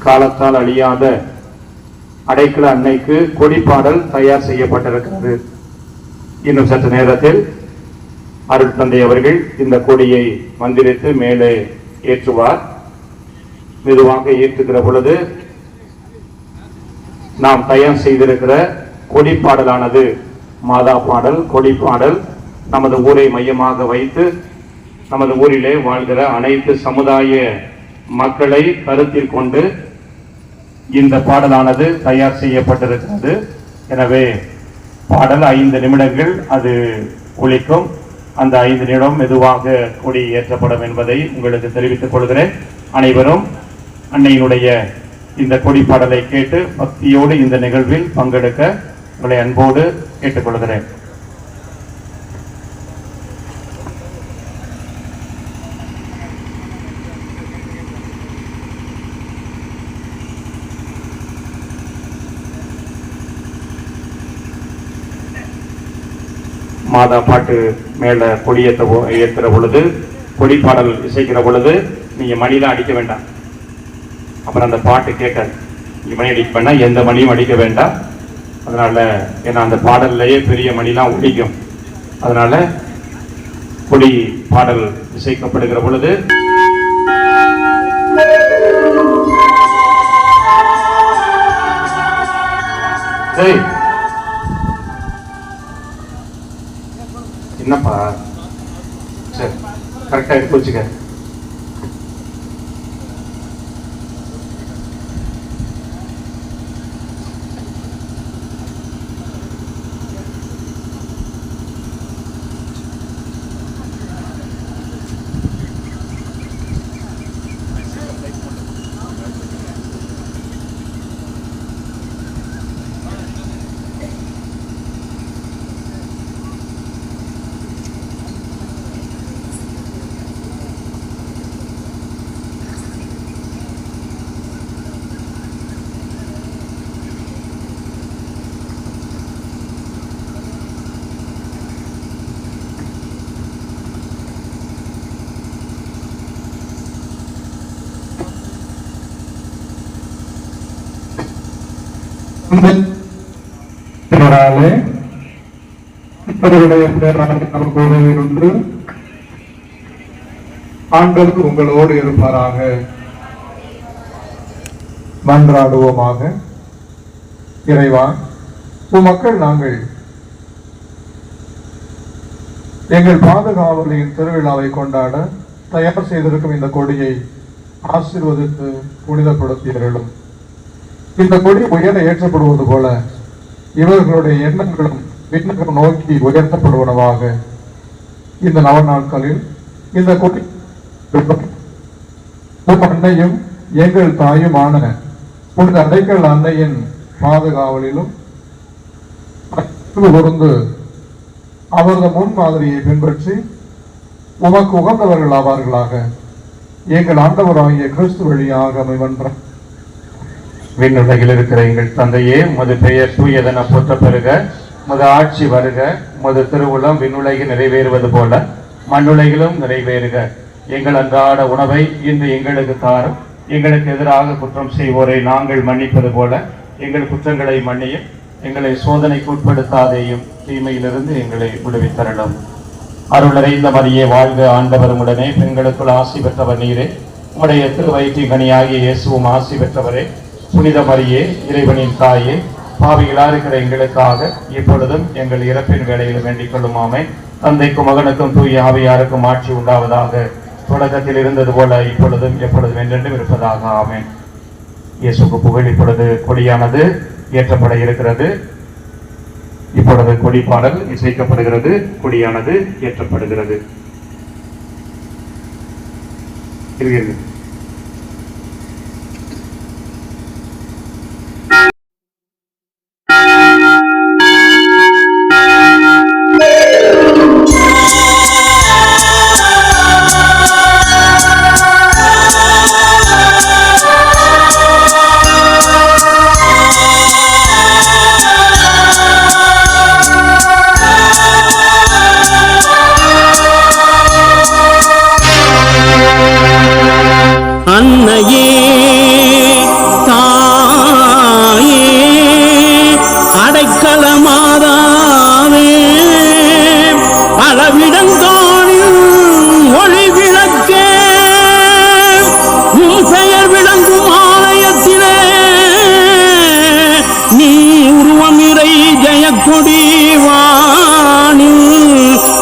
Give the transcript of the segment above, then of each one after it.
காலத்தால் அழியாத அடைக்கல அன்னைக்கு கொடிப்பாடல் தயார் செய்யப்பட்டிருக்கிறது. இன்னும் சற்று நேரத்தில் அருள் தந்தை அவர்கள் இந்த கொடியை மந்திரித்து மேலே ஏற்றுவார். மெதுவாக ஏற்றுகிற பொழுது நாம் தயார் செய்திருக்கிற கொடிப்பாடலானது மாதா பாடல், கொடிப்பாடல் நமது ஊரை மையமாக வைத்து நமது ஊரிலே வாழ்கிற அனைத்து சமுதாய மக்களை கருத்தில் கொண்டு இந்த பாடலானது தயார் செய்யப்பட்டிருக்கிறது. எனவே பாடல் 5 நிமிடங்கள் அது ஒலிக்கும். அந்த 5 நிமிடம் மெதுவாக கொடி ஏற்றப்படும் என்பதை உங்களுக்கு தெரிவித்துக் கொள்கிறேன். அனைவரும் அன்னையினுடைய இந்த கொடி பாடலை கேட்டு பக்தியோடு இந்த நிகழ்வில் பங்கெடுக்க உங்களை அன்போடு கேட்டுக்கொள்கிறேன். மாதா பாட்டு மேல ஏற்றுற பொழுது, கொடி பாடல் இசைக்கிற பொழுது நீங்க மணிலாம் அடிக்க வேண்டாம். அப்புறம் அந்த பாட்டு கேட்காது. நீங்க மணி அடிக்க வேண்டாம், எந்த மணியும் அடிக்க வேண்டாம். அதனால ஏன்னா அந்த பாடல்லையே பெரிய மணிலாம் ஒலிக்கும். அதனால கொடி பாடல் இசைக்கப்படுகிற பொழுது என்னப்பா சரி கரெக்டா எடுத்து வச்சுக்க. ஆண்டவர் உங்களோடு இருப்பாராக. மன்றாடுவோமாக. இறைவா, மக்கள் நாங்கள் எங்கள் பாதுகாவலின் திருவிழாவை கொண்டாட தயார் செய்திருக்கும் இந்த கொடியை ஆசீர்வதித்து புனிதப்படுத்தியர்களும் இந்த கொடி உயர ஏற்றப்படுவது போல இவர்களுடைய எண்ணங்களும் விண்ணகம் நோக்கி உயர்த்தப்படுவனவாக. இந்த நவநாட்களில் இந்த கொடி அன்னையும் எங்கள் தாயுமான புனித அடைக்கல் அன்னையின் பாதுகாவலிலும் பொருந்து அவரது முன்மாதிரியை பின்பற்றி உமக்கு உகந்தவர்கள் ஆவார்களாக. எங்கள் ஆண்டவராகிய கிறிஸ்து வழியாக அமைவன்ற விண்ணுலகில் இருக்கிற எங்கள் தந்தையே, உமது பெயர் தூயதென போற்ற பெறுக, உமது ஆட்சி வருக, உமது திருவுளம் விண்ணுலகில் நிறைவேறுவது போல மண்ணுலகிலும் நிறைவேறுக. எங்கள் அன்றாட உணவை இன்று எங்களுக்கு தாரும். எங்களுக்கு எதிராக குற்றம் செய்வோரை நாங்கள் மன்னிப்பது போல எங்கள் குற்றங்களை மன்னியும். எங்களை சோதனைக்கு உட்படுத்தாதேயும், தீமையிலிருந்து எங்களை விடுவித்தரலும். அருள் நிறைந்த மரியே வாழ்க, ஆண்டவர் உடனே, பெண்களுக்குள் ஆசி பெற்றவர் நீரே. உம்முடைய திருவயிற்றின் கனியாகிய இயேசுவும் ஆசி பெற்றவரே. புனித மரியே, இறைவனின் தாயே, பாவிகளா இருக்கிற எங்களுக்காக இப்பொழுதும் எங்கள் இறப்பின் வேளையில் வேண்டிக் கொள்ளும். ஆமென். தந்தைக்கும் மகனுக்கும் தூய ஆவியாருக்கும் ஆட்சி உண்டாவதாக. தொடக்கத்தில் இருந்தது போல இப்பொழுதும் எப்பொழுதும் என்றென்றும் இருப்பதாக. ஆமென். இயேசுக்கு புகழ். இப்பொழுது கொடியானது ஏற்றப்பட இருக்கிறது. இப்பொழுது கொடி பாடல் இசைக்கப்படுகிறது. கொடியானது ஏற்றப்படுகிறது.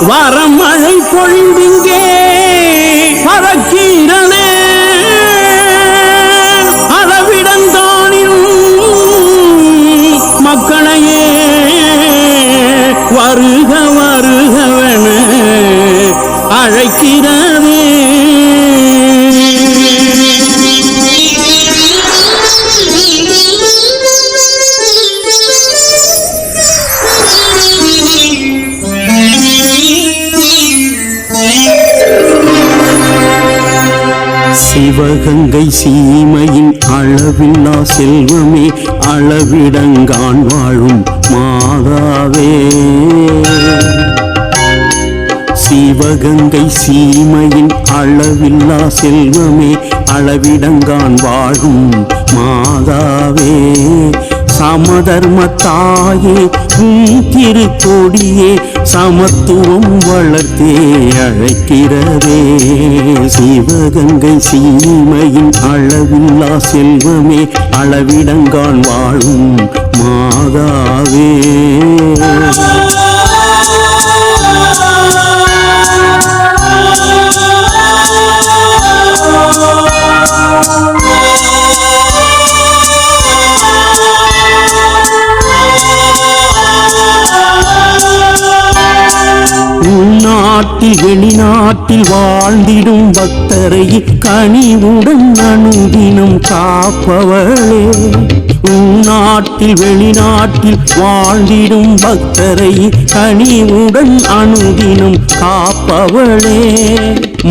வரமழை பொழிந்திங்கே பறக்கிறனே அளவிடந்தானில் மக்களையே வருக வருகவென அழைக்கிறதே. சிவகங்கை சீமையின் அளவில்லா செல்வமே, அளவிடங்கான் வாழும் மாதாவே. சிவகங்கை சீமையின் அளவில்லா செல்வமே, அளவிடங்கான் வாழும் மாதாவே. சமதர்ம தாயே உன் திருக்கொடியே, சமத்துவம் வளர்த்தே அழைக்கிறதே. சிவகங்கை சீமையின் அளவில்லா செல்வமே, அளவிடங்கான் வாழும் மாதாவே. உள்நாட்டில் வெளிநாட்டில் வாழ்ந்திடும் பக்தரை கனிவுடன் அனுதினம் காப்பவளே. உள்நாட்டில் வெளிநாட்டில் வாழ்ந்திடும் பக்தரை கனிவுடன் அனுதினம் காப்பவளே.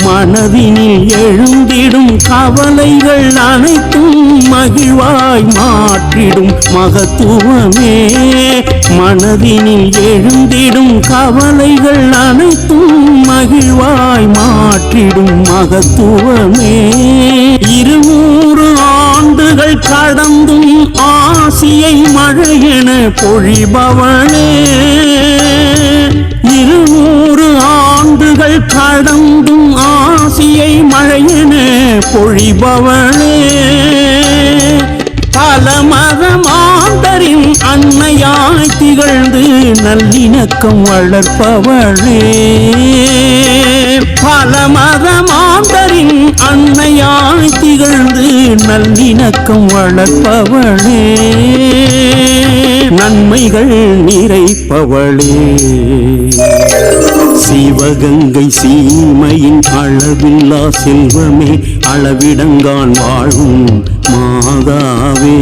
மனதினில் எழுந்திடும் கவலைகள் அனைத்தும் மகிழ்வாய் மாற்றிடும் மகத்துவமே. மனதினில் எழுந்திடும் கவலைகள் அனைத்தும் மகிழ்வாய் மாற்றிடும் மகத்துவமே. 200 ஆண்டுகள் கடந்தும் ஆசியை மழையென பொழிபவளே. 200 ஆண்டுகள் கடந்தும் ஆசியை மழையென பொழிபவளே. பல மதமாந்தரின் அன்னையாய் திகழ்ந்து நல்லிணக்கம் வளர்ப்பவளே. பல மதமாந்தரின் அன்னையாய் திகழ்ந்து நல்லிணக்கம் வளர்ப்பவளே. நன்மைகள் நிறைப்பவளே. சிவகங்கை சீமையின் அளவில்லா செல்வமே, அளவிடங்கான் வாழும் மாதாவே.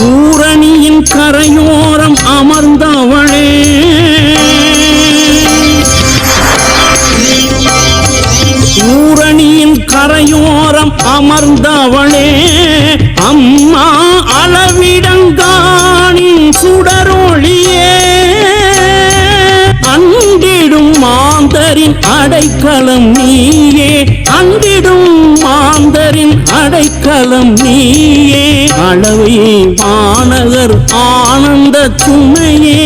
ஊரணியின் கரையோரம் அமர்ந்தவளே. ஊரணியின் கரையோரம் அமர்ந்தவளே. அம்மா அளவிடங்கானின் சுடரொளியே. அண்டிடும் மாந்தரின் அடைக்கலம் நீயே. அண்டிடும் மாந்தரின் அடைக்கலம் நீயே. அளவே மாநகர் ஆனந்த துணையே.